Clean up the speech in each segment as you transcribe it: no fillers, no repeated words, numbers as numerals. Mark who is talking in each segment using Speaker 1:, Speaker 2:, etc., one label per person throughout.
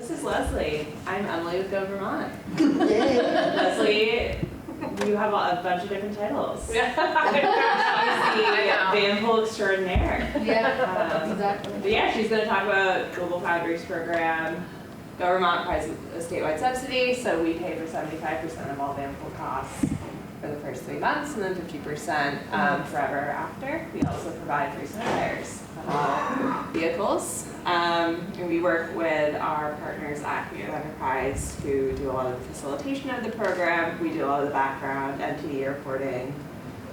Speaker 1: This is Leslie. I'm Emily with Go Vermont.
Speaker 2: Yay.
Speaker 1: Leslie, you have a bunch of different titles.
Speaker 3: Yeah.
Speaker 1: She's the vanpool extraordinaire.
Speaker 2: Yeah, exactly.
Speaker 1: But yeah, she's going to talk about Global Foundries program. Go Vermont provides a statewide subsidy, so we pay for 75% of all vanpool costs for the first 3 months, and then 50% forever after. We also provide free snow tires on all vehicles. And we work with our partners at Community Enterprise who do a lot of the facilitation of the program. We do a lot of the background, MTD reporting,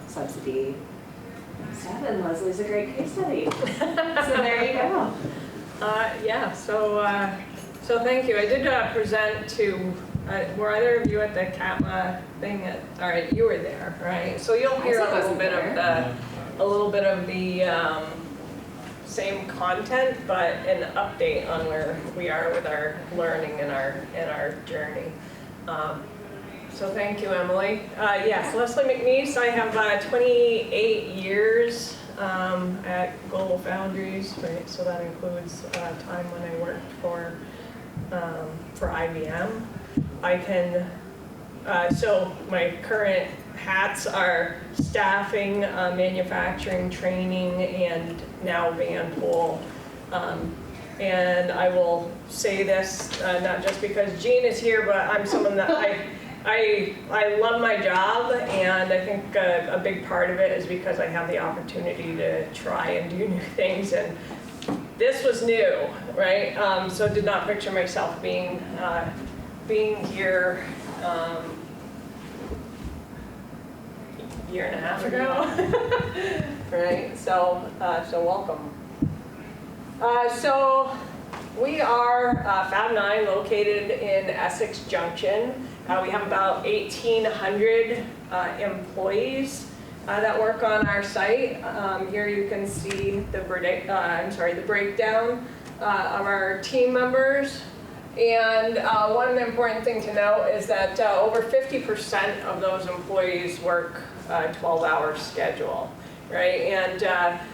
Speaker 1: subsidy stuff, and Leslie's a great case study. So there you go.
Speaker 3: Yeah, so thank you. I did present to, were either of you at the CATMA thing? All right, you were there, right? So you'll hear a little bit of the same content, but an update on where we are with our learning and our journey. So thank you, Emily. Yes, Leslie McNeice. I have 28 years at Global Foundries, right? So that includes time when I worked for IBM. I can, so my current hats are staffing, manufacturing, training, and now vanpool. And I will say this, not just because Jean is here, but I'm someone that I love my job, and I think a big part of it is because I have the opportunity to try and do new things, and this was new, right? So did not picture myself being here year and a half ago, right? So welcome. So we are Fab 9, located in Essex Junction. We have about 1,800 employees that work on our site. Here you can see the breakdown of our team members. And one important thing to note is that over 50% of those employees work a 12-hour schedule, right? And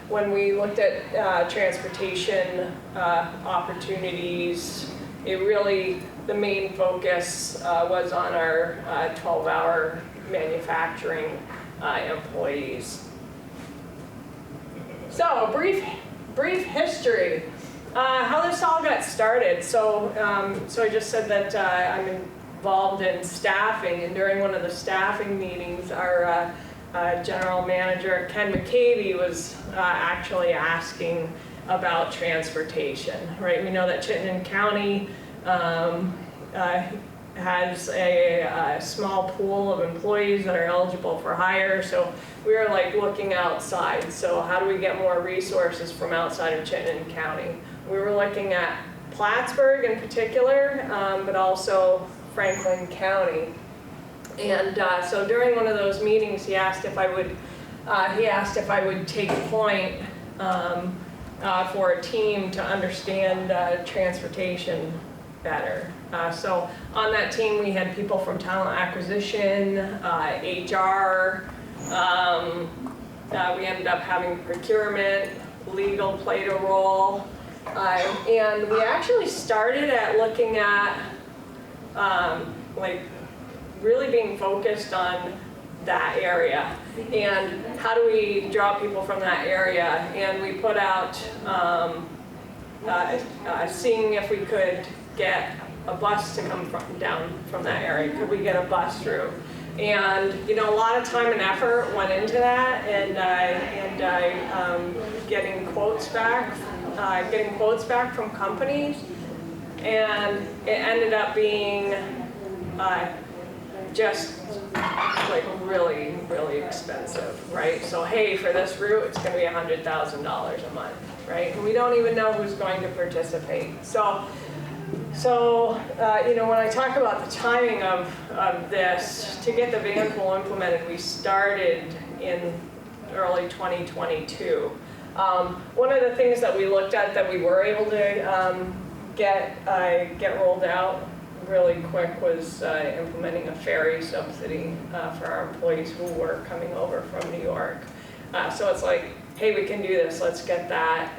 Speaker 3: when we looked at transportation opportunities, the main focus was on our 12-hour manufacturing employees. So brief history. How this all got started. So I just said that I'm involved in staffing, and during one of the staffing meetings, our general manager, Ken McCavey, was actually asking about transportation, right? We know that Chittenden County has a small pool of employees that are eligible for hire, so we were like looking outside. So how do we get more resources from outside of Chittenden County? We were looking at Plattsburgh in particular, but also Franklin County. And so during one of those meetings, he asked if I would take point for a team to understand transportation better. So on that team, we had people from talent acquisition, HR. We ended up having procurement, legal played a role. And we actually started at looking at like really being focused on that area and how do we draw people from that area, and we put out seeing if we could get a bus to come down from that area. Could we get a bus through? And a lot of time and effort went into that, and getting quotes back from companies, and it ended up being just like really, really expensive, right? So hey, for this route, it's going to be $100,000 a month, right? And we don't even know who's going to participate. So when I talk about the timing of this, to get the vanpool implemented, we started in early 2022. One of the things that we looked at that we were able to get rolled out really quick was implementing a ferry subsidy for our employees who were coming over from New York. So it's like, hey, we can do this, let's get that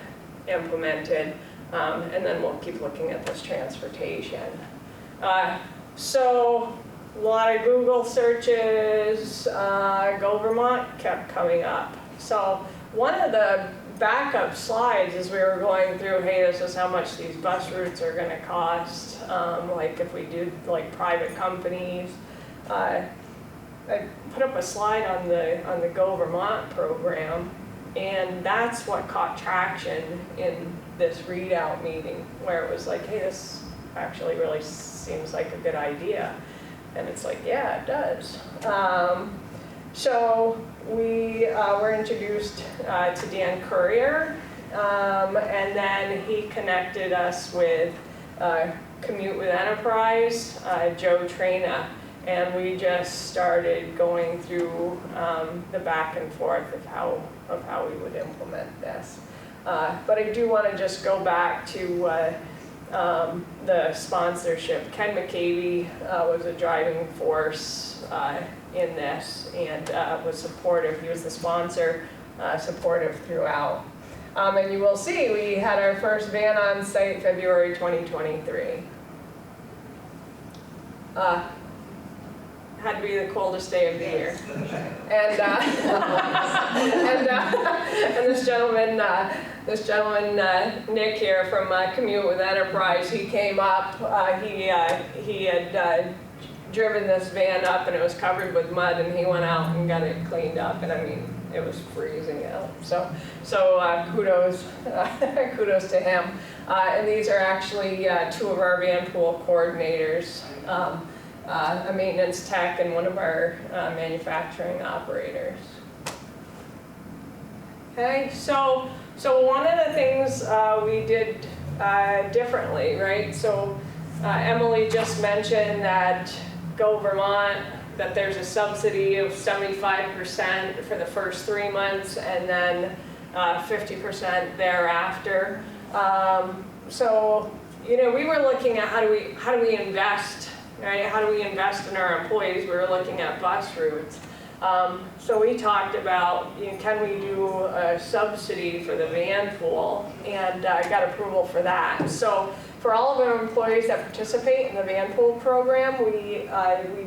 Speaker 3: implemented. And then we'll keep looking at this transportation. So a lot of Google searches, Go Vermont kept coming up. So one of the backup slides as we were going through, hey, this is how much these bus routes are gonna cost, like if we do like private companies. I put up a slide on the Go Vermont program, and that's what caught traction in this readout meeting, where it was like, hey, this actually really seems like a good idea. And it's like, yeah, it does. So we were introduced to Dan Courier, and then he connected us with Commute with Enterprise, Joe Trina, and we just started going through the back and forth of how we would implement this. But I do want to just go back to the sponsorship. Ken McCavey was a driving force in this and was supportive. He was the sponsor, supportive throughout. And you will see we had our first van on site February 2023. Had to be the coldest day of the year. And this gentleman, Nick here from Commute with Enterprise, he came up. He had driven this van up, and it was covered with mud, and he went out and got it cleaned up. And I mean, it was freezing out. So kudos to him. And these are actually two of our van pool coordinators. A maintenance tech and one of our manufacturing operators. Okay, so one of the things we did differently, right? So Emily just mentioned that Go Vermont, that there's a subsidy of 75% for the first 3 months and then 50% thereafter. So we were looking at how do we invest. Right? How do we invest in our employees? We were looking at bus routes. So we talked about, can we do a subsidy for the van pool, and got approval for that. So for all of our employees that participate in the van pool program, we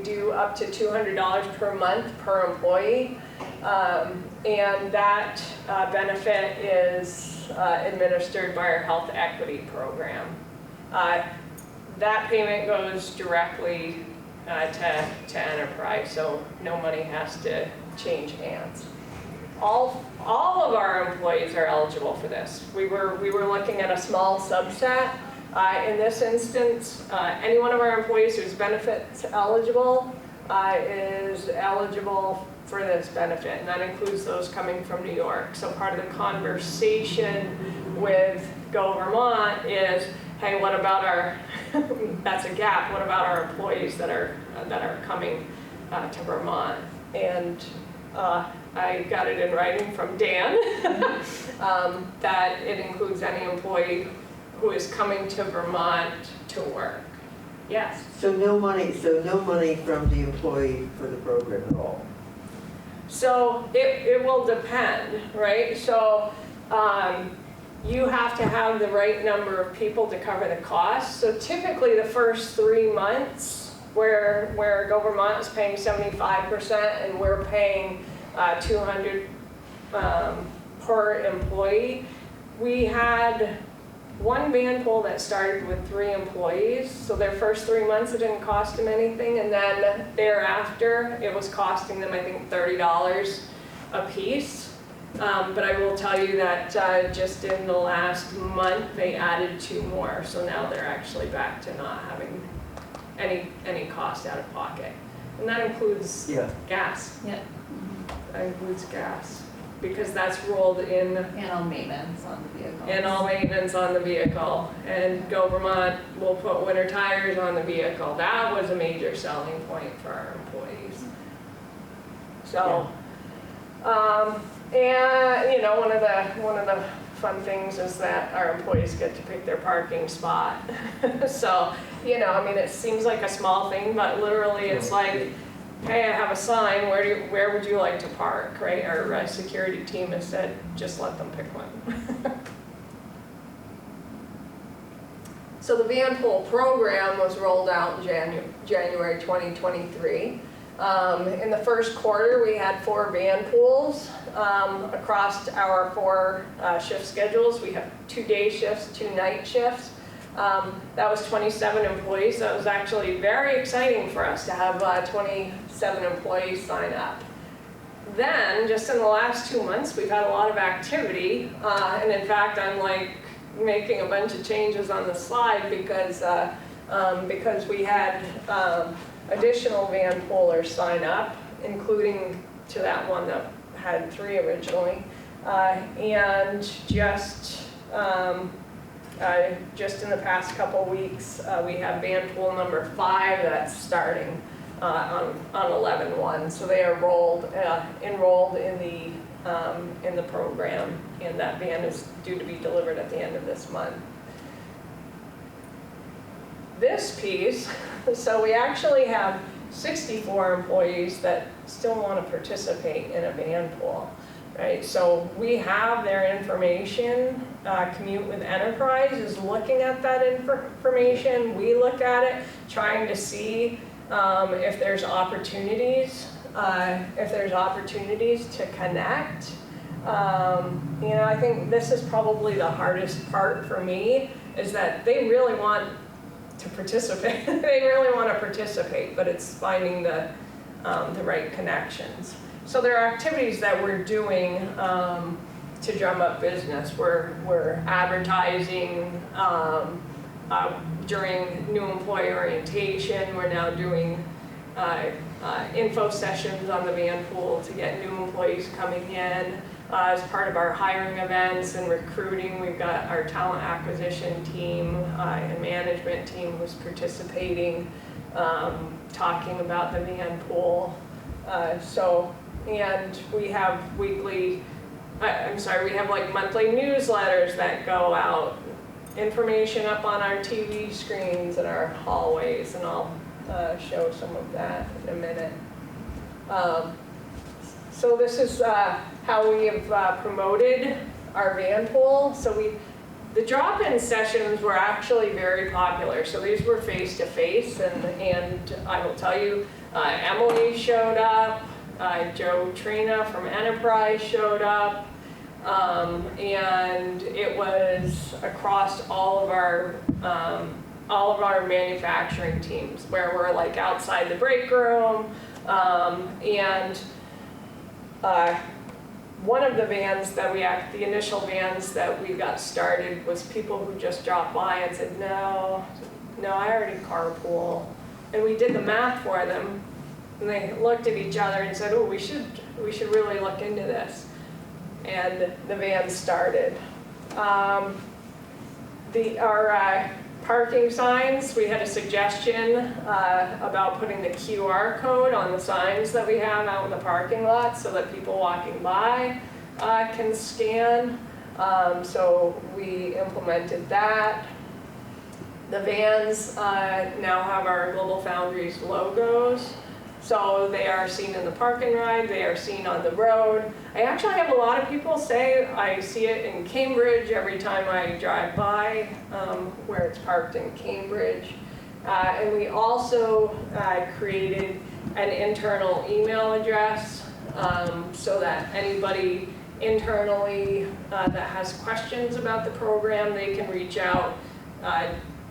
Speaker 3: do up to $200 per month per employee, and that benefit is administered by our health equity program. That payment goes directly to Enterprise, so no money has to change hands. All of our employees are eligible for this. We were looking at a small subset. In this instance, any one of our employees who's benefits eligible is eligible for this benefit, and that includes those coming from New York. So part of the conversation with Go Vermont is, hey, what about our, that's a gap, what about our employees that are coming to Vermont? And I got it in writing from Dan that it includes any employee who is coming to Vermont to work. Yes?
Speaker 2: So no money from the employee for the program at all?
Speaker 3: So it will depend, right? So you have to have the right number of people to cover the cost. So typically the first 3 months where Go Vermont is paying 75% and we're paying $200 per employee, we had one van pool that started with 3 employees. So their first 3 months it didn't cost them anything, and then thereafter it was costing them, I think, $30 a piece. But I will tell you that just in the last month they added 2 more, so now they're actually back to not having any cost out of pocket, and that includes gas.
Speaker 1: Yeah.
Speaker 3: That includes gas, because that's rolled in.
Speaker 1: And all maintenance on the vehicle.
Speaker 3: And all maintenance on the vehicle. And Go Vermont will put winter tires on the vehicle. That was a major selling point for our employees. So, and one of the fun things is that our employees get to pick their parking spot. So, it seems like a small thing, but literally it's like, hey, I have a sign, where would you like to park, right? Our security team has said, just let them pick one. So the van pool program was rolled out in January 2023. In the first quarter, we had 4 van pools across our 4 shift schedules. We have 2 day shifts, 2 night shifts. That was 27 employees. That was actually very exciting for us to have 27 employees sign up. Then, just in the last 2 months, we've had a lot of activity, and in fact, I'm like making a bunch of changes on the slide because we had additional van poolers sign up, including to that one that had 3 originally, and just in the past couple weeks, we have van pool number 5 that's starting on 11/1. So they are enrolled in the program, and that van is due to be delivered at the end of this month. This piece, so we actually have 64 employees that still want to participate in a van pool, right? So we have their information. Commute with Enterprise is looking at that information. We look at it, trying to see if there's opportunities to connect. I think this is probably the hardest part for me, is that they really want to participate. They really want to participate, but it's finding the right connections. So there are activities that we're doing to drum up business. We're advertising during new employee orientation. We're now doing info sessions on the van pool to get new employees coming in. As part of our hiring events and recruiting, we've got our talent acquisition team and management team who's participating, talking about the van pool. And we have we have like monthly newsletters that go out, information up on our TV screens in our hallways, and I'll show some of that in a minute. So this is how we have promoted our van pool. So the drop-in sessions were actually very popular. So these were face-to-face, and I will tell you, Emily showed up, Joe Trina from Enterprise showed up, and it was across all of our manufacturing teams, where we're like outside the break room, and one of the vans that the initial vans that we got started was people who just dropped by and said, no, I already carpool. And we did the math for them, and they looked at each other and said, oh, we should really look into this. And the van started. Our parking signs, we had a suggestion about putting the QR code on the signs that we have out in the parking lot so that people walking by can scan. So we implemented that. The vans now have our Global Foundries logos. So they are seen in the park and ride, they are seen on the road. I actually have a lot of people say I see it in Cambridge every time I drive by, where it's parked in Cambridge. And we also created an internal email address so that anybody internally that has questions about the program, they can reach out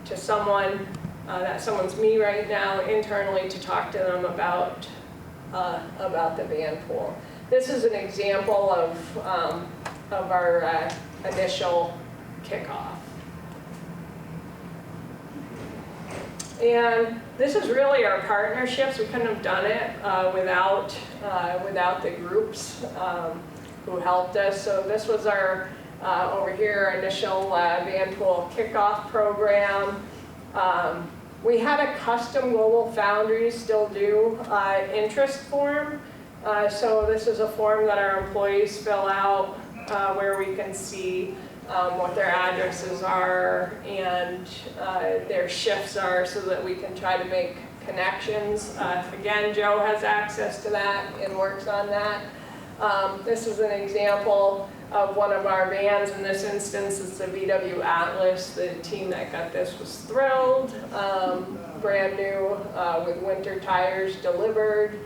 Speaker 3: to someone. That someone's me right now internally to talk to them about the van pool. This is an example of our initial kickoff. And this is really our partnerships. We couldn't have done it without the groups who helped us. So this was our over here initial van pool kickoff program. We had a custom Global Foundries, still do, interest form. So this is a form that our employees fill out where we can see what their addresses are and their shifts are so that we can try to make connections. Again, Joe has access to that and works on that. This is an example of one of our vans. In this instance, it's the VW Atlas. The team that got this was thrilled. Brand new with winter tires delivered.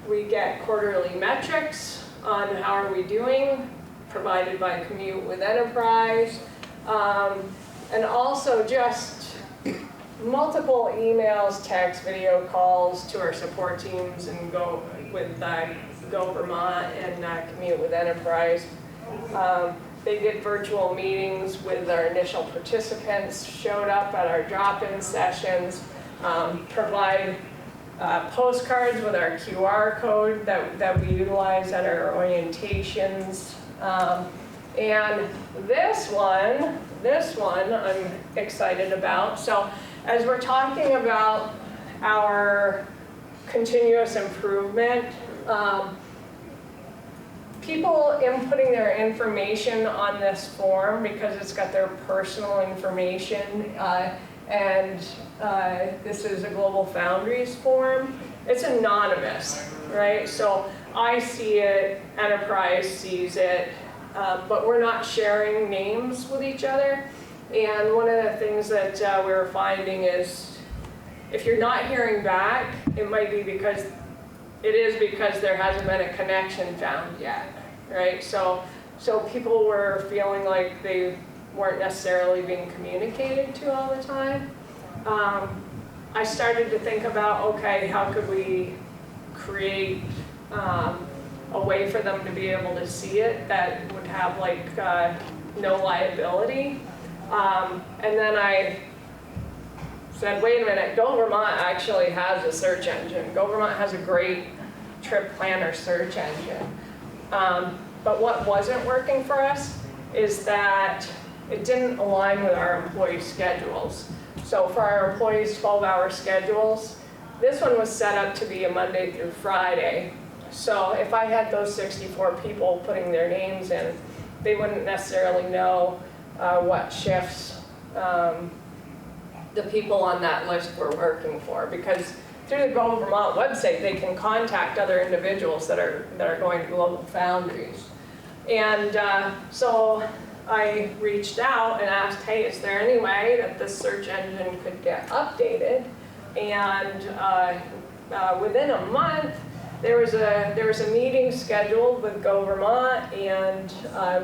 Speaker 3: We get quarterly metrics on how are we doing, provided by Commute with Enterprise. And also just multiple emails, texts, video calls to our support teams and Go Vermont and Commute with Enterprise. They did virtual meetings with our initial participants, showed up at our drop-in sessions, provide postcards with our QR code that we utilize at our orientations. And this one I'm excited about. So as we're talking about our continuous improvement, people inputting their information on this form because it's got their personal information, and this is a Global Foundries form. It's anonymous, right? So I see it, Enterprise sees it, but we're not sharing names with each other. And one of the things that we were finding is if you're not hearing back, it might be because there hasn't been a connection found yet, right? So people were feeling like they weren't necessarily being communicated to all the time. I started to think about, okay, how could we create a way for them to be able to see it that would have like no liability. And then I said, wait a minute, Go Vermont actually has a search engine. Go Vermont has a great trip planner search engine. But what wasn't working for us is that it didn't align with our employee schedules. So for our employees' 12-hour schedules, this one was set up to be a Monday through Friday. So if I had those 64 people putting their names in, they wouldn't necessarily know what shifts the people on that list were working for, because through the Go Vermont website, they can contact other individuals that are going to Global Foundries. And so I reached out and asked, hey, is there any way that this search engine could get updated? And within a month, there was a meeting scheduled with Go Vermont and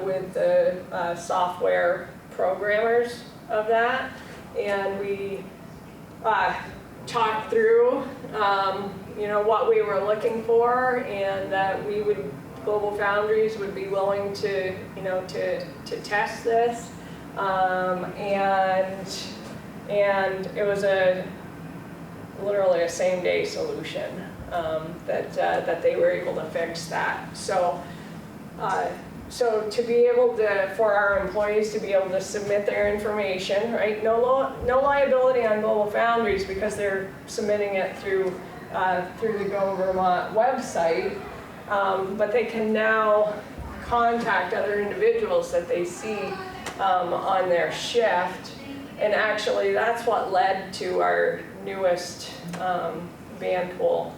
Speaker 3: with the software programmers of that, and we talked through what we were looking for, and that Global Foundries would be willing to to test this, and it was literally a same-day solution that they were able to fix that. So to be able to, for our employees to be able to submit their information, right? No liability on Global Foundries because they're submitting it through the Go Vermont website, but they can now contact other individuals that they see on their shift, and actually that's what led to our newest van pool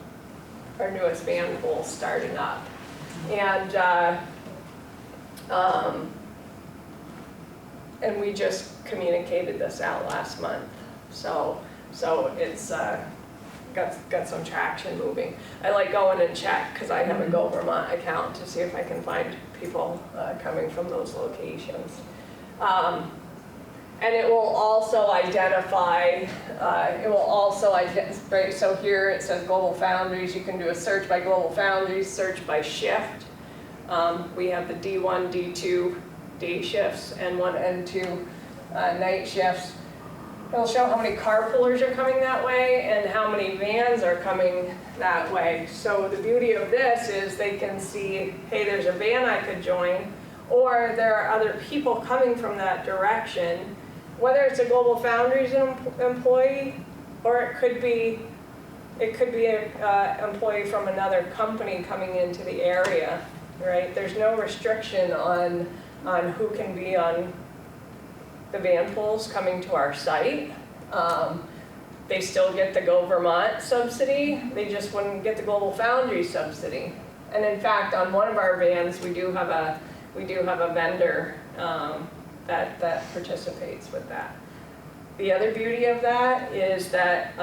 Speaker 3: starting up, and we just communicated this out last month, so it's got some traction moving. I like going and check because I have a Go Vermont account to see if I can find people coming from those locations. And it will also identify, right, so here it says Global Foundries. You can do a search by Global Foundries, search by shift. We have the D1, D2 day shifts, N1, N2 night shifts. It'll show how many carpoolers are coming that way and how many vans are coming that way. So the beauty of this is they can see, hey, there's a van I could join, or there are other people coming from that direction, whether it's a Global Foundries employee, or it could be an employee from another company coming into the area, right? There's no restriction on who can be on the van pools coming to our site. They still get the Go Vermont subsidy, they just wouldn't get the Global Foundries subsidy. And in fact, on one of our vans, we do have a we do have a vendor that participates with that. The other beauty of that is that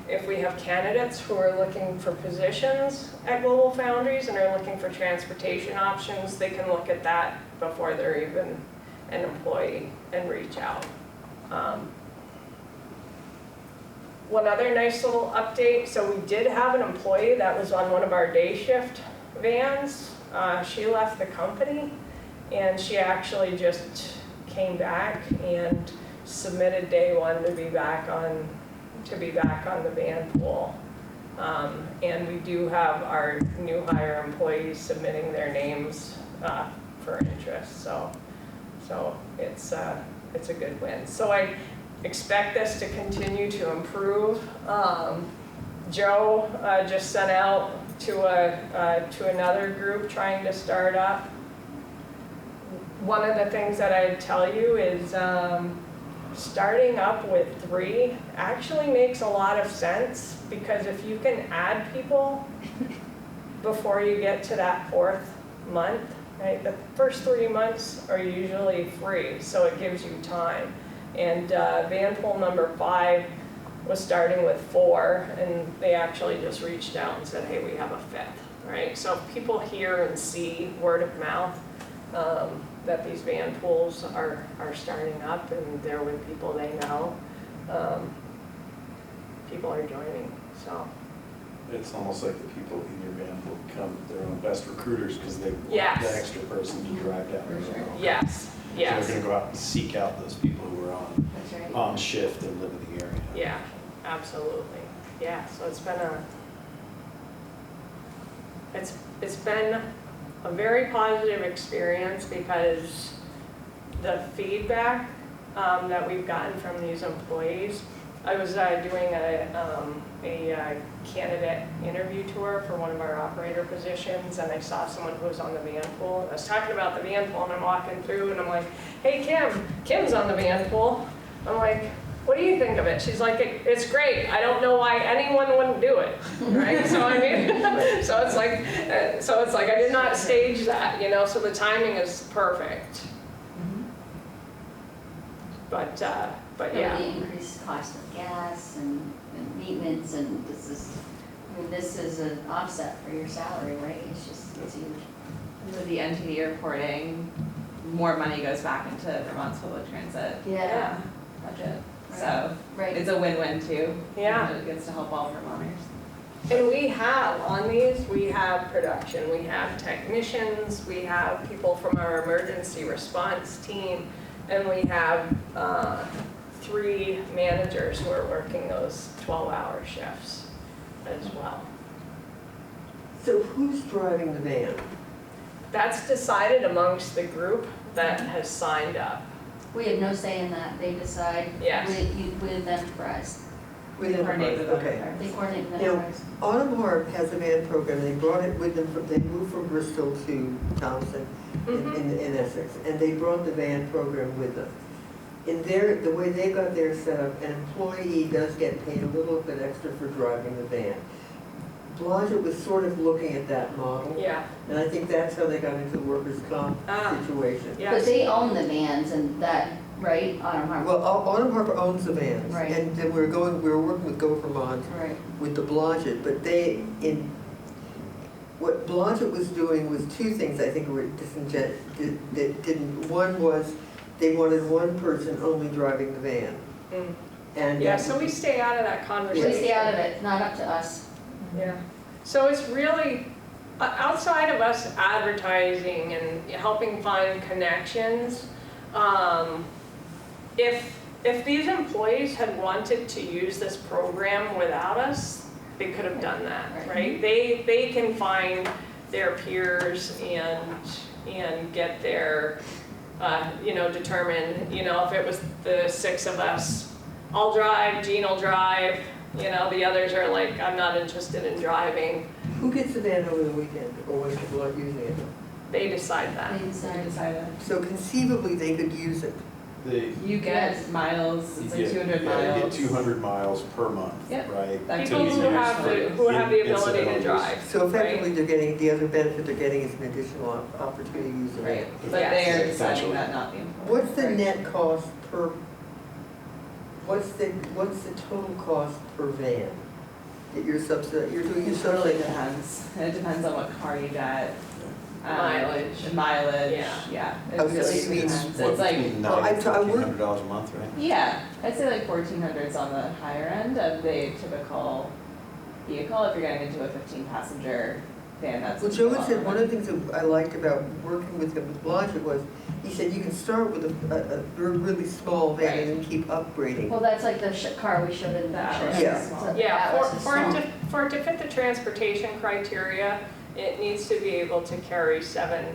Speaker 3: if we have candidates who are looking for positions at Global Foundries and are looking for transportation options, they can look at that before they're even an employee and reach out. One other nice little update, so we did have an employee that was on one of our day shift vans. She left the company and she actually just came back and submitted day one to be back on the van pool. And we do have our new hire employees submitting their names for interest, so it's a good win. So I expect this to continue to improve. Joe just sent out to another group trying to start up. One of the things that I'd tell you is starting up with 3 actually makes a lot of sense, because if you can add people before you get to that 4th month, right? The first 3 months are usually free, so it gives you time. And van pool number 5 was starting with 4, and they actually just reached out and said, hey, we have a 5th, right? So if people hear and see word of mouth that these van pools are starting up and they're with people they know, people are joining, so.
Speaker 4: It's almost like the people in your van will become their own best recruiters because they want
Speaker 3: Yes.
Speaker 4: the extra person to drive down the road.
Speaker 3: Yes, yes.
Speaker 4: So they're gonna go out and seek out those people who are
Speaker 1: That's right.
Speaker 4: on shift and live in the area.
Speaker 3: Yeah, absolutely. Yeah, so it's been a very positive experience, because the feedback that we've gotten from these employees. I was doing a candidate interview tour for one of our operator positions, and I saw someone who was on the van pool. And I was talking about the van pool, and I'm walking through, and I'm like, hey, Kim's on the van pool. I'm like, what do you think of it? She's like, it's great. I don't know why anyone wouldn't do it, right? So I mean, so it's like I did not stage that, you know. So the timing is perfect. But yeah.
Speaker 5: The increased cost of gas and maintenance, and this is an offset for your salary, right? It's huge.
Speaker 1: With the NTD reporting, more money goes back into Vermont's public transit
Speaker 5: Yeah.
Speaker 1: budget. So
Speaker 5: Right.
Speaker 1: it's a win-win too.
Speaker 3: Yeah.
Speaker 1: And it gets to help all Vermonters.
Speaker 3: And we have, on these, we have production, we have technicians, we have people from our emergency response team, and we have 3 managers who are working those 12-hour shifts as well.
Speaker 2: So who's driving the van?
Speaker 3: That's decided amongst the group that has signed up.
Speaker 5: We have no say in that. They decide
Speaker 3: Yes.
Speaker 5: with enterprise.
Speaker 2: With
Speaker 1: Coordinate with
Speaker 2: okay.
Speaker 1: them.
Speaker 5: They coordinate with
Speaker 2: Now,
Speaker 5: enterprise.
Speaker 2: Autumn Harp has a van program. They brought it with them. They moved from Bristol to Thompson in Essex, and they brought the van program with them. The way they got theirs set up, an employee does get paid a little bit extra for driving the van. Blodgett was sort of looking at that model,
Speaker 3: Yeah,
Speaker 2: and I think that's how they got into the workers' comp situation.
Speaker 3: yeah.
Speaker 5: But they own the vans and that, right, Autumn Harbor?
Speaker 2: Well, Autumn Harbor owns the vans,
Speaker 5: Right.
Speaker 2: and then we were working with Go Vermont
Speaker 5: Right.
Speaker 2: with the Blodgett, but what Blodgett was doing was 2 things I think were that didn't. One was they wanted one person only driving the van.
Speaker 3: Mm.
Speaker 2: And
Speaker 3: Yeah, so we stay out of that conversation.
Speaker 5: We stay out of it, not up to us.
Speaker 3: Yeah, so it's really, outside of us advertising and helping find connections, if these employees had wanted to use this program without us, they could have done that, right? They can find their peers and get their, determine, if it was the 6 of us, I'll drive, Jean will drive, the others are like, I'm not interested in driving.
Speaker 2: who gets the van over the weekend, or when people aren't using it?
Speaker 3: They decide that.
Speaker 5: They decide.
Speaker 1: Decided.
Speaker 2: So conceivably, they could use it
Speaker 1: You get miles, it's like
Speaker 4: You
Speaker 1: 200
Speaker 4: get
Speaker 1: miles.
Speaker 4: 200 miles per month,
Speaker 1: Yep.
Speaker 4: right?
Speaker 1: That
Speaker 3: People
Speaker 1: could be
Speaker 3: who have the, who have the ability to
Speaker 4: Incidental
Speaker 3: drive.
Speaker 2: So
Speaker 3: right?
Speaker 2: effectively, they're getting, the other benefit they're getting is an additional opportunity to use the van.
Speaker 1: Right, but
Speaker 3: Yes.
Speaker 1: they are deciding
Speaker 4: Essentially.
Speaker 1: that not the employer.
Speaker 2: What's the
Speaker 1: right?
Speaker 2: net cost per, what's the total cost per van that you're subsidizing, you're doing your
Speaker 1: It totally
Speaker 2: subsidizing?
Speaker 1: depends. It depends on what car you get.
Speaker 3: Mileage.
Speaker 1: The mileage,
Speaker 3: Yeah.
Speaker 1: It
Speaker 2: Oh, so
Speaker 1: really
Speaker 2: you mean-
Speaker 1: depends.
Speaker 6: What,
Speaker 1: It's like,
Speaker 6: between
Speaker 2: Well,
Speaker 6: $9 and
Speaker 2: I work-
Speaker 6: $1,400 a month, right?
Speaker 1: yeah, I'd say like 1,400's on the higher end of the typical vehicle. If you're getting into a 15-passenger van, that's.
Speaker 2: Well, Joe had said, one of the things that I liked about working with him with Logic was, he said you can start with a really small van and then keep upgrading.
Speaker 5: Well, that's like the car we showed in the
Speaker 1: That
Speaker 5: picture.
Speaker 1: was
Speaker 2: Yeah.
Speaker 1: small.
Speaker 5: So
Speaker 3: Yeah,
Speaker 5: that was
Speaker 3: for it
Speaker 5: small.
Speaker 3: for it to fit the transportation criteria, it needs to be able to carry 7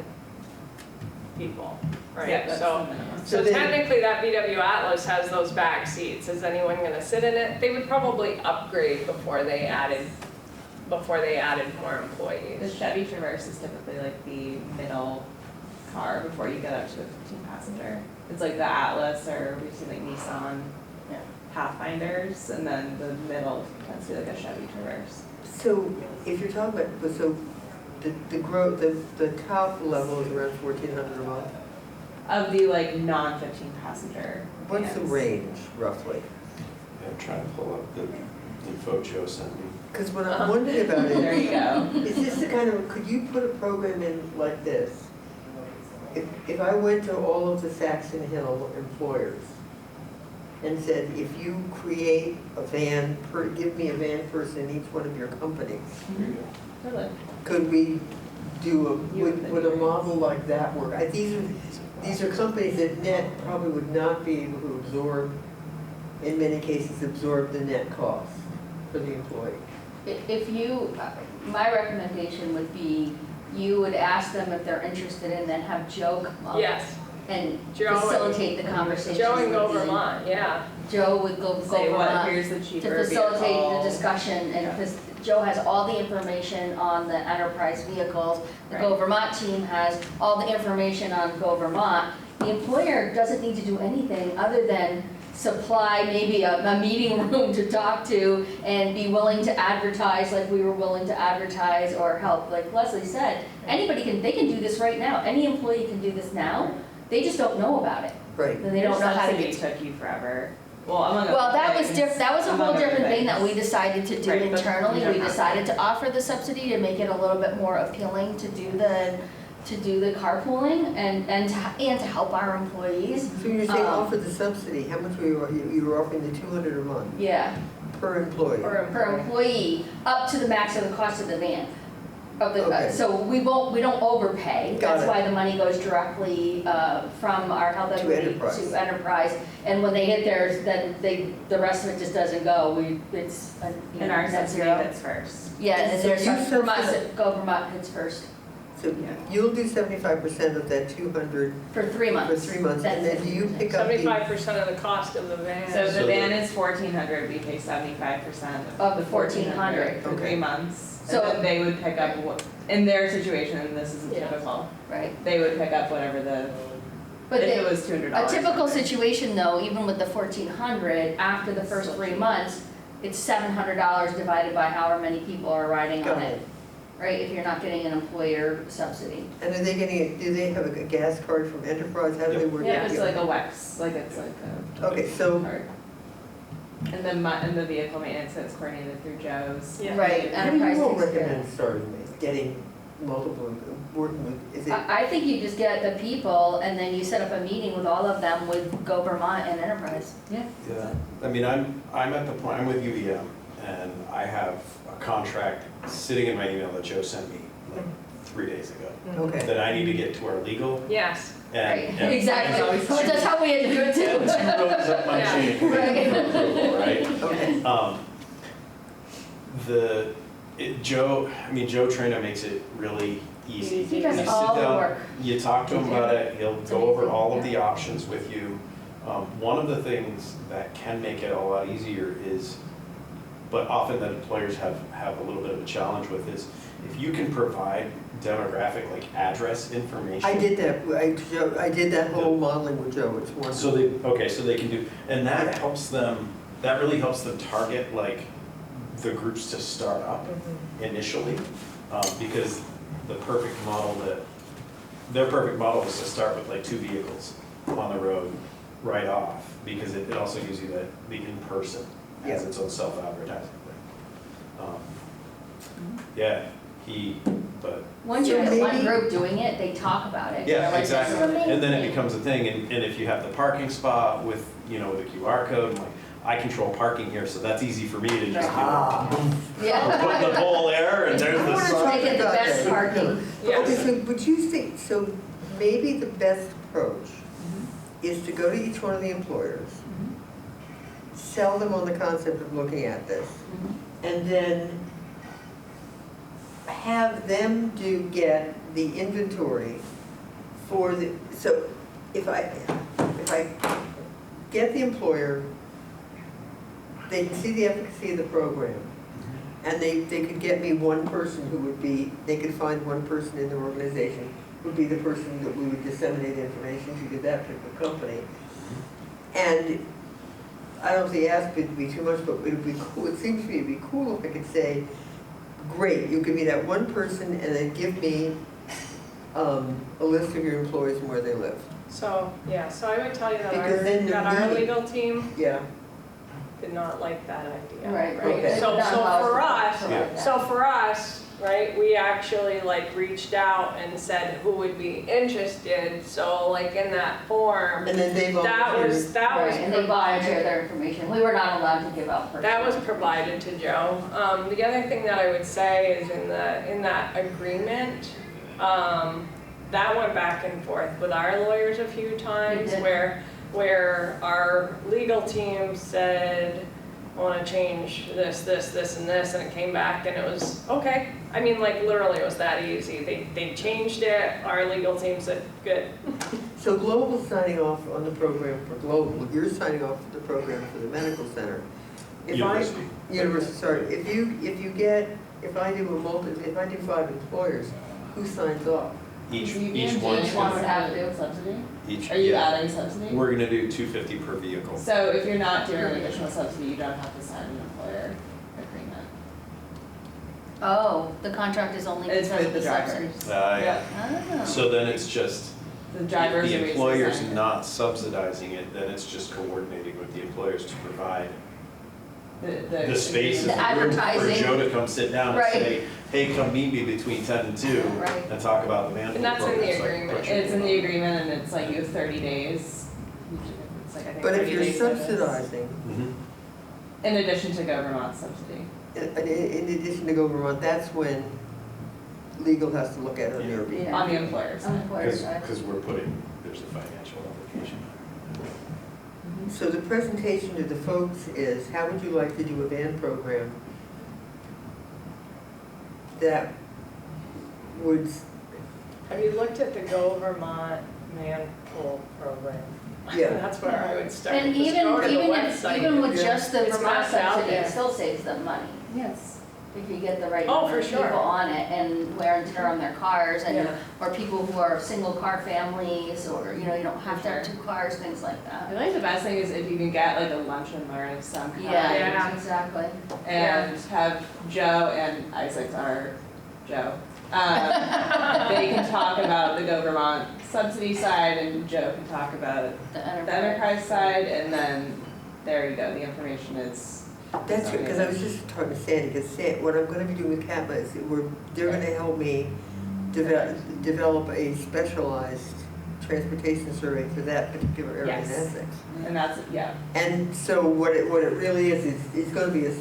Speaker 3: people, right?
Speaker 1: Yeah, that's the
Speaker 3: So,
Speaker 1: minimum.
Speaker 3: so
Speaker 2: So then-
Speaker 3: technically that VW Atlas has those back seats. Is anyone gonna sit in it? They would probably upgrade before they added more
Speaker 1: The
Speaker 3: employees.
Speaker 1: Chevy Traverse is typically like the middle car before you get up to a 15-passenger. It's like the Atlas, or we've seen like Nissan
Speaker 5: Yeah.
Speaker 1: Pathfinders, and then the middle tends to be like a Chevy Traverse.
Speaker 2: So if you're talking about, so the growth, the top level is around 1,400 a month.
Speaker 1: Of the like non-15-passenger
Speaker 2: What's the
Speaker 1: vans.
Speaker 2: range roughly?
Speaker 4: Yeah, I'm trying to pull up the info Joe sent me.
Speaker 2: Because when I'm wondering about
Speaker 1: There
Speaker 2: it,
Speaker 1: you go.
Speaker 2: is this the kind of, could you put a program in like this? If I went to all of the Saxon Hill employers and said, if you create a van, give me a van person in each one of your companies,
Speaker 4: Here you go.
Speaker 1: Totally.
Speaker 2: could we do
Speaker 1: You
Speaker 2: would a model like that work? These are companies that net probably would not be able to absorb, in many cases, absorb the net cost for the employee.
Speaker 5: If you, my recommendation would be, you would ask them if they're interested and then have Joe come up.
Speaker 3: Yes,
Speaker 5: And
Speaker 3: Joe and-
Speaker 5: facilitate the conversation.
Speaker 3: Joe and go Vermont, yeah.
Speaker 5: Joe would go
Speaker 1: Say what,
Speaker 5: Vermont
Speaker 1: here's the
Speaker 5: to
Speaker 1: cheaper
Speaker 5: facilitate the
Speaker 1: vehicle.
Speaker 5: discussion, and because Joe has all the information on the enterprise vehicles. The Go
Speaker 1: Right.
Speaker 5: Vermont team has all the information on Go Vermont. The employer doesn't need to do anything other than supply maybe a meeting room to talk to and be willing to advertise like we were willing to advertise, or help, like Leslie said, anybody can, they can do this right now. Any employee can do this now, they just don't know about it.
Speaker 2: Right.
Speaker 5: And they don't know how to
Speaker 1: Subsidy
Speaker 5: get.
Speaker 1: took you forever. Well, among
Speaker 5: Well,
Speaker 1: other
Speaker 5: that was
Speaker 1: things.
Speaker 5: that was a whole
Speaker 1: Among other
Speaker 5: different thing that we
Speaker 1: things.
Speaker 5: decided to do
Speaker 1: Right, but
Speaker 5: internally.
Speaker 1: you don't
Speaker 5: We
Speaker 1: have
Speaker 5: decided to offer the subsidy to make it a little bit more appealing to do the carpooling and to help our employees.
Speaker 2: So you're saying
Speaker 5: Um,
Speaker 2: offer the subsidy, how much were you were offering the 200 a month
Speaker 5: Yeah,
Speaker 2: per employee?
Speaker 5: per employee, up to the max of the cost of the van.
Speaker 2: Okay.
Speaker 5: So we don't overpay.
Speaker 2: Got
Speaker 5: That's
Speaker 2: it.
Speaker 5: why the money goes directly from our health
Speaker 2: To
Speaker 5: equity
Speaker 2: enterprise.
Speaker 5: to enterprise. And when they hit theirs, then the rest of it just doesn't go. It's
Speaker 1: And our
Speaker 5: net
Speaker 1: subsidy
Speaker 5: zero.
Speaker 1: hits first.
Speaker 5: Yeah,
Speaker 2: And
Speaker 5: and
Speaker 2: so
Speaker 5: there's
Speaker 2: you
Speaker 5: Vermont,
Speaker 2: subsidize-
Speaker 5: Go Vermont hits first
Speaker 2: So you'll do 75% of that 200
Speaker 5: for 3
Speaker 2: for
Speaker 5: months.
Speaker 2: 3 months, and then do you pick up the?
Speaker 3: 75% of the cost of the van.
Speaker 1: So the
Speaker 4: So
Speaker 1: van
Speaker 4: the-
Speaker 1: is 1,400, we pay 75%
Speaker 5: Of the
Speaker 1: the 1,400 for
Speaker 2: Okay.
Speaker 1: 3 months.
Speaker 5: So-
Speaker 1: And then they would pick up, in their situation, and this isn't
Speaker 3: Yeah.
Speaker 1: typical,
Speaker 5: Right.
Speaker 1: they would pick up whatever if
Speaker 5: But
Speaker 1: it was $200.
Speaker 5: a typical situation though, even with the 1,400, after the first 3 months, it's $700 divided by however many people are riding
Speaker 2: Got
Speaker 5: on
Speaker 2: it.
Speaker 5: it. Right, if you're not getting an employer subsidy.
Speaker 2: And are they getting, do they have a gas card from Enterprise, how do they work?
Speaker 1: Yeah,
Speaker 2: it?
Speaker 1: it's like a WEX, like it's like a
Speaker 2: Okay, so,
Speaker 1: card. And the vehicle maintenance is coordinated through Joe's.
Speaker 3: Yeah.
Speaker 5: Right,
Speaker 2: how do you
Speaker 5: enterprise
Speaker 2: all
Speaker 5: takes care of
Speaker 2: recommend starting with, getting multiple, working with, is it?
Speaker 5: I think you just get the people and then you set up a meeting with all of them with Go Vermont and Enterprise.
Speaker 1: Yeah.
Speaker 4: Yeah, I mean, I'm at the point, I'm with UVM, and I have a contract sitting in my email that Joe sent me like 3 days ago,
Speaker 2: Okay.
Speaker 4: that I need to get to our legal,
Speaker 3: Yes,
Speaker 5: Right,
Speaker 4: and
Speaker 5: exactly. But that's how we had to do it
Speaker 4: two
Speaker 5: too.
Speaker 4: rows up my
Speaker 3: Yeah.
Speaker 4: chain of command for approval, right?
Speaker 2: Okay.
Speaker 4: Joe Trina makes it really easy.
Speaker 5: He does
Speaker 4: You sit
Speaker 5: all the
Speaker 4: down,
Speaker 5: work.
Speaker 4: You talk to him about it, he'll
Speaker 5: It's
Speaker 4: go over
Speaker 5: amazing,
Speaker 4: all of
Speaker 5: yeah.
Speaker 4: the options with you. One of the things that can make it a lot easier is, but often that employers have a little bit of a challenge with, is if you can provide demographic, like address information.
Speaker 2: I did that, I did that whole modeling with Joe, it's wonderful.
Speaker 4: So they can do, and that helps them, that really helps them target like the groups to start up initially, because their perfect model is to start with like 2 vehicles on the road right off, because it also gives you the in-person as its own self-advertising thing. Yeah, but.
Speaker 5: Once
Speaker 2: So
Speaker 5: you have one
Speaker 2: maybe-
Speaker 5: group doing it, they talk about it.
Speaker 4: Yeah,
Speaker 5: They're like,
Speaker 4: exactly.
Speaker 5: "This is amazing."
Speaker 4: And then it becomes a thing, and if you have the parking spot with, with a QR code, and like, I control parking here, so that's easy for me to just,
Speaker 5: Yeah.
Speaker 4: put the pole there, and there's
Speaker 2: I
Speaker 4: the
Speaker 2: wanna
Speaker 4: sign.
Speaker 2: talk
Speaker 5: They get the
Speaker 2: about
Speaker 5: best
Speaker 2: that.
Speaker 5: parking.
Speaker 3: Yes.
Speaker 2: Okay, so would you think, so maybe the best approach is to go to each one of the employers, sell them on the concept of looking at this, and then have them get the inventory for the, so if I get the employer, they can see the efficacy of the program, and they could get me one person who would be, they could find one person in the organization, would be the person that we would disseminate information to that particular company. And I don't think ask it would be too much, but it would be cool, it seems to me it'd be cool if I could say, great, you give me that one person and then give me a list of your employees and where they live.
Speaker 3: So, yeah, so I would tell you that
Speaker 2: Because then the
Speaker 3: our
Speaker 2: meeting-
Speaker 3: legal team
Speaker 2: Yeah,
Speaker 3: did not like that idea.
Speaker 5: Right,
Speaker 2: Okay.
Speaker 5: right.
Speaker 3: So,
Speaker 4: Yeah.
Speaker 3: so for us, right, we actually like reached out and said who would be interested, so like in that form,
Speaker 2: and then they
Speaker 3: that was
Speaker 2: volunteered.
Speaker 5: Right, and they volunteer
Speaker 3: provided.
Speaker 5: their information. We were not allowed to give out personal.
Speaker 3: That was provided to Joe. The other thing that I would say is in that agreement, that went back and forth with our lawyers a few times
Speaker 5: It did.
Speaker 3: where our legal team said, I want to change this, and this, and it came back and it was, okay. I mean, like literally it was that easy. They changed it, our legal team said, good.
Speaker 2: So Global's signing off on the program for Global, you're signing off for the program for the medical center. University, sorry, if I do 5 employers, who signs off?
Speaker 4: Each
Speaker 5: Each
Speaker 4: one.
Speaker 5: one would have to do subsidy.
Speaker 1: Are you
Speaker 4: Yeah.
Speaker 1: adding subsidy?
Speaker 4: We're gonna do $250 per vehicle.
Speaker 1: So if you're not doing an additional subsidy, you don't have to sign an employer agreement.
Speaker 5: Oh, the contract is only
Speaker 1: It's
Speaker 5: because
Speaker 1: with
Speaker 5: of
Speaker 1: the
Speaker 5: the subsidy.
Speaker 1: drivers.
Speaker 4: Yeah.
Speaker 5: Oh.
Speaker 4: So then it's just,
Speaker 1: The
Speaker 4: if
Speaker 1: drivers
Speaker 4: the
Speaker 1: are basically
Speaker 4: employer's
Speaker 1: signing it.
Speaker 4: not subsidizing it, then it's just coordinating with the employers to provide the space in
Speaker 5: The
Speaker 4: the room for
Speaker 5: advertising.
Speaker 4: Joe to come sit down and
Speaker 5: Right.
Speaker 4: say, hey, come meet me between 10 and 2
Speaker 5: Right.
Speaker 4: and talk about the management
Speaker 3: And that's in
Speaker 4: program.
Speaker 3: the
Speaker 4: It's like,
Speaker 3: agreement.
Speaker 4: put your
Speaker 1: It's in
Speaker 4: name
Speaker 1: the
Speaker 4: on it.
Speaker 1: agreement and it's like you have 30 days. It's like, I think
Speaker 2: But if
Speaker 1: 30
Speaker 2: you're
Speaker 1: days notice.
Speaker 2: subsidizing,
Speaker 1: In addition to GovVermont subsidy.
Speaker 2: in addition to Go Vermont, that's when legal has to look at it on their behalf.
Speaker 5: Yeah.
Speaker 1: On the employer side.
Speaker 5: Employer side.
Speaker 4: Because we're putting, there's a financial obligation.
Speaker 2: So the presentation to the folks is, how would you like to do a van program that would,
Speaker 3: Have you looked at the Go Vermont Man Pool program?
Speaker 2: Yeah.
Speaker 3: That's where I would start.
Speaker 5: And
Speaker 3: Just go to the website.
Speaker 5: even with
Speaker 2: Yeah.
Speaker 5: just the
Speaker 3: It's
Speaker 5: Vermont
Speaker 3: mapped out
Speaker 5: subsidy, it
Speaker 3: there.
Speaker 5: still saves them money.
Speaker 1: Yes.
Speaker 5: If you get the right
Speaker 3: Oh,
Speaker 5: number
Speaker 3: for
Speaker 5: of
Speaker 3: sure.
Speaker 5: people on it and wear and tear on their cars and,
Speaker 3: Yeah.
Speaker 5: or people who are single car families or, you don't have to have
Speaker 1: Sure.
Speaker 5: 2 cars, things like
Speaker 1: I
Speaker 5: that.
Speaker 1: feel like the best thing is if you can get like a lunch and learn of some kind.
Speaker 5: Yeah, exactly.
Speaker 1: And have Joe and Isaac's our Joe. They can talk about the GovVermont subsidy side and Joe can talk about
Speaker 5: The
Speaker 1: the enterprise side and then there you go, the information is.
Speaker 2: that's because I was just talking to Sandy, because what I'm gonna be doing with CAPA is they're gonna help me develop a specialized transportation survey for that particular area in
Speaker 1: Yes.
Speaker 2: Essex.
Speaker 1: And that's, yeah.
Speaker 2: And so what it really is it's gonna be a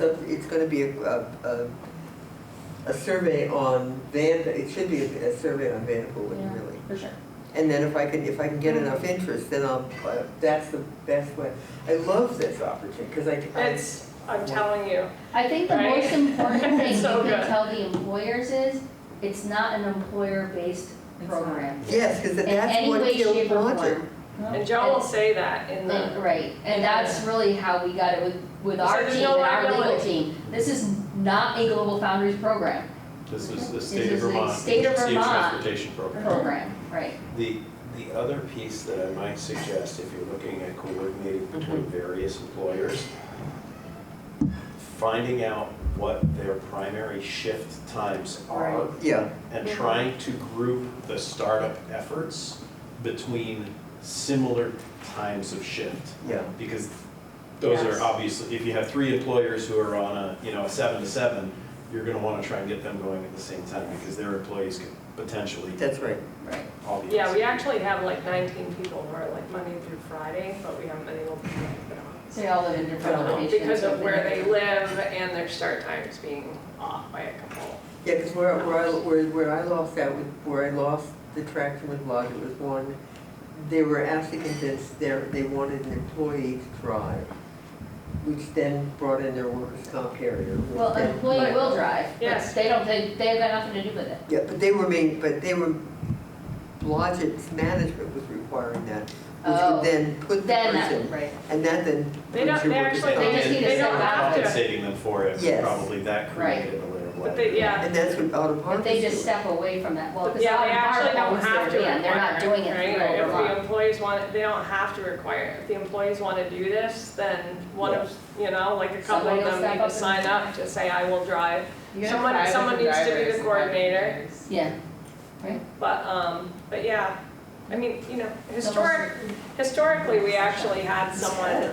Speaker 2: survey on it should be a survey on vanpooling,
Speaker 5: Yeah.
Speaker 2: really.
Speaker 1: For sure.
Speaker 2: And then if I can get enough interest, then that's the best way. I love this opportunity, because
Speaker 3: I'm telling you,
Speaker 5: I think the
Speaker 3: Right?
Speaker 5: most important thing
Speaker 3: It's
Speaker 5: you
Speaker 3: so
Speaker 5: can
Speaker 3: good.
Speaker 5: tell the employers is, it's not an employer-based
Speaker 1: It's
Speaker 5: program.
Speaker 2: yes, because
Speaker 5: In
Speaker 2: that's
Speaker 5: any
Speaker 2: what
Speaker 5: way,
Speaker 2: Jill
Speaker 5: shape, or
Speaker 2: wanted.
Speaker 5: form.
Speaker 3: and Joe will say that in the,
Speaker 5: Right, and that's really how we got it with
Speaker 3: So
Speaker 5: our
Speaker 3: there's
Speaker 5: team
Speaker 3: no
Speaker 5: and our legal
Speaker 3: liability.
Speaker 5: team. This is not a Global Foundries program.
Speaker 4: This is the
Speaker 5: This
Speaker 4: State of
Speaker 5: is the
Speaker 4: Vermont
Speaker 5: State of
Speaker 4: Emergency
Speaker 5: Vermont
Speaker 4: Transportation Program.
Speaker 5: program, right.
Speaker 4: The other piece that I might suggest, if you're looking at coordinating between various employers, finding out what their primary shift times are
Speaker 2: Yeah,
Speaker 4: and trying to group the startup efforts between similar times of shift.
Speaker 2: yeah.
Speaker 4: Because those
Speaker 1: Yes.
Speaker 4: are obviously, if you have 3 employers who are on a 7 to 7, you're gonna wanna try and get them going at the same time because their employees could potentially
Speaker 2: That's right.
Speaker 5: Right.
Speaker 4: all be.
Speaker 3: Yeah, we actually have like 19 people who are like Monday through Friday, but we haven't been able to connect them.
Speaker 5: They all live in different locations.
Speaker 3: Because of where they live and their start times being off by a couple.
Speaker 2: Yeah, because where I lost that, where I lost the traction with Lodge, it was one, they were absolutely convinced they wanted an employee to drive, which then brought in their workers' comp carrier. which
Speaker 5: Well, an
Speaker 2: then-
Speaker 5: employee will drive, but
Speaker 3: Yes.
Speaker 5: they have got nothing to do with it.
Speaker 2: Yeah, but Lodge's management was requiring that, which
Speaker 5: Oh,
Speaker 2: would then put the
Speaker 5: Then that,
Speaker 2: person,
Speaker 5: right.
Speaker 2: and that then
Speaker 3: They
Speaker 2: puts
Speaker 3: don't-
Speaker 2: your
Speaker 3: they
Speaker 2: workers'
Speaker 3: actually-
Speaker 2: comp.
Speaker 5: They just need to
Speaker 3: They
Speaker 5: step
Speaker 3: don't
Speaker 5: out.
Speaker 3: have to.
Speaker 4: Compensating them for it,
Speaker 2: Yes.
Speaker 4: probably that created a layer of
Speaker 3: But they,
Speaker 4: liability.
Speaker 3: yeah,
Speaker 2: And that's what auto parts
Speaker 5: But they
Speaker 2: is
Speaker 5: just
Speaker 2: doing.
Speaker 5: step away from that, well, because
Speaker 3: yeah, they actually
Speaker 5: Autumn
Speaker 3: don't
Speaker 5: owns
Speaker 3: have
Speaker 5: their
Speaker 3: to
Speaker 5: van, they're not
Speaker 3: require
Speaker 5: doing it
Speaker 3: right?
Speaker 5: through
Speaker 3: If the
Speaker 5: Vermont.
Speaker 3: employees want, they don't have to require, if the employees want to do this, then one of, like a couple
Speaker 5: Somebody
Speaker 3: of
Speaker 5: will
Speaker 3: them
Speaker 5: step
Speaker 3: need
Speaker 5: up
Speaker 3: to
Speaker 5: and-
Speaker 3: sign up to say, I will drive.
Speaker 1: You gotta
Speaker 3: Someone-
Speaker 1: try with
Speaker 3: someone
Speaker 1: the
Speaker 3: needs to be the
Speaker 1: drivers and
Speaker 3: coordinator.
Speaker 1: drivers.
Speaker 5: Yeah,
Speaker 3: But yeah, I mean, historically, we actually had someone,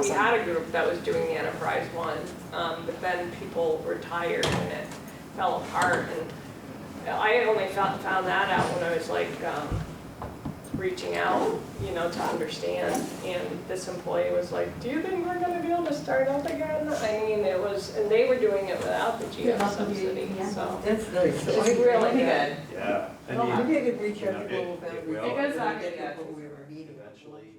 Speaker 3: we had a group that was doing the enterprise one, but then people retired and it fell apart. And I only found that out when I was like, reaching out, to understand. And this employee was like, do you think we're gonna be able to start up again? I mean, and they were doing it without the GS
Speaker 5: Without the
Speaker 3: subsidy,
Speaker 5: yeah.
Speaker 3: so.
Speaker 2: That's nice. So
Speaker 3: It's
Speaker 2: I-
Speaker 3: really
Speaker 1: Pretty
Speaker 3: good.
Speaker 1: good.
Speaker 4: Yeah. And
Speaker 2: Well,
Speaker 4: you-
Speaker 2: maybe I could reach out to
Speaker 4: it-
Speaker 2: Global
Speaker 4: it
Speaker 2: Foundries.
Speaker 4: will.
Speaker 1: It goes back to
Speaker 2: Get
Speaker 1: that.
Speaker 2: what we were needing.
Speaker 4: Eventually,